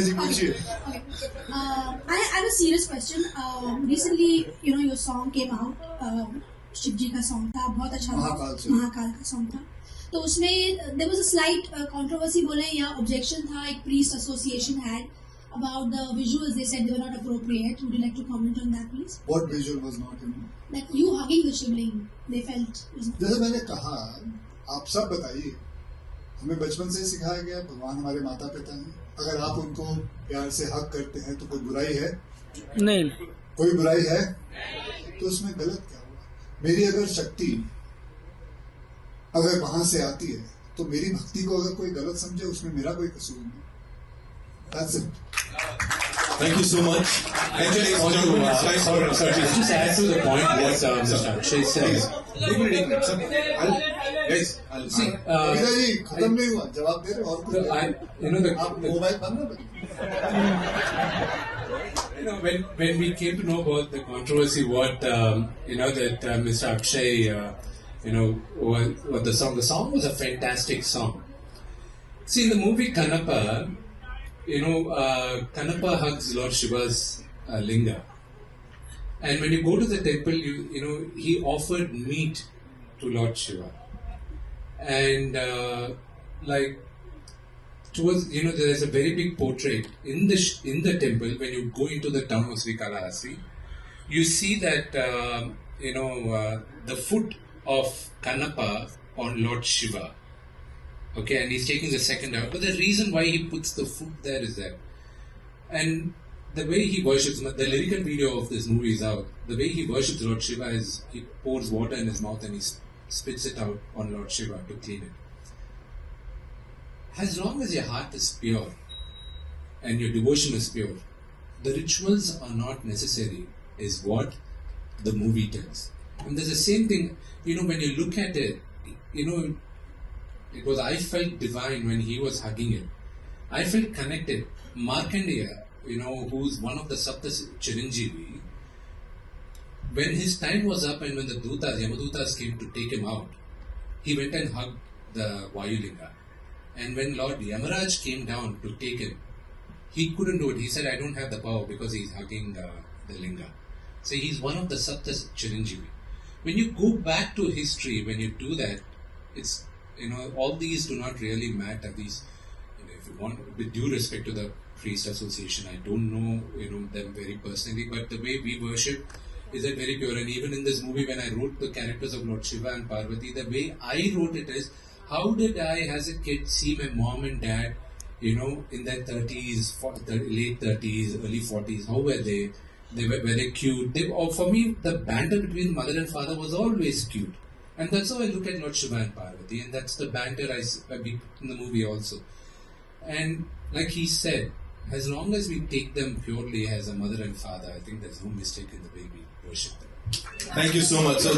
जी पूछिए. I have a serious question. Recently, your song came out. Shiv जी का song था, बहुत अच्छा था. महाकाल का song था. तो उसमें there was a slight controversy बोले या objection था. एक priest association had about the visuals. They said they were not appropriate. Would you like to comment on that, please? What visual was not in? Like you hugging the shivling. They felt. जैसे मैंने कहा, आप सब बताइए. हमें बचपन से सिखाया गया भगवान हमारे माता पिता हैं. अगर आप उनको प्यार से हक करते हैं तो कोई बुराई है? नहीं. कोई बुराई है? तो उसमें गलत क्या हुआ? मेरी अगर शक्ति अगर वहां से आती है तो मेरी भक्ति को अगर कोई गलत समझे उसमें मेरा कोई कसूर नहीं. That's it. Thank you so much. Actually, sorry, just add to the point what Mr. Akshay says. I'll see. जी खत्म नहीं हुआ, जवाब दे रहे और कुछ. आप मोबाइल बंद ना. When we came to know about the controversy, what that Mr. Akshay, what the song was a fantastic song. See, in the movie Kannappa, Kannappa hugs Lord Shiva's linga, and when you go to the temple, he offered meat to Lord Shiva, and towards there's a very big portrait in the temple. When you go into the town of Srikalahasti, you see that the foot of Kannappa on Lord Shiva. Okay, and he's taking the second out. But the reason why he puts the foot there is that, and the way he worships, the lyrical video of this movie is out. The way he worships Lord Shiva is he pours water in his mouth and he spits it out on Lord Shiva to clean it. As long as your heart is pure and your devotion is pure, the rituals are not necessary, is what the movie tells. And there's the same thing, when you look at it, I felt divine when he was hugging it. I felt connected. Markandeya, who's one of the Sapta Chiranjeevi, when his time was up and when the Yamadutas came to take him out, he went and hugged the Vayulinga. And when Lord Yamaraj came down to take him, he couldn't do it. He said, I don't have the power because he's hugging the linga. So he's one of the Sapta Chiranjeevi. When you go back to history, when you do that, it's, all these do not really matter. These, if you want, with due respect to the priest association, I don't know, them very personally, but the way we worship is that very pure. And even in this movie, when I wrote the characters of Lord Shiva and Parvati, the way I wrote it is, how did I, as a kid, see my mom and dad, in their 30s, late 30s, early 40s, how were they? Were they cute? For me, the banter between mother and father was always cute. And that's how I look at Lord Shiva and Parvati. And that's the banter I put in the movie also. And like he said, as long as we take them purely as a mother and father, I think there's no mistake in the way we worship them. Thank you so much. So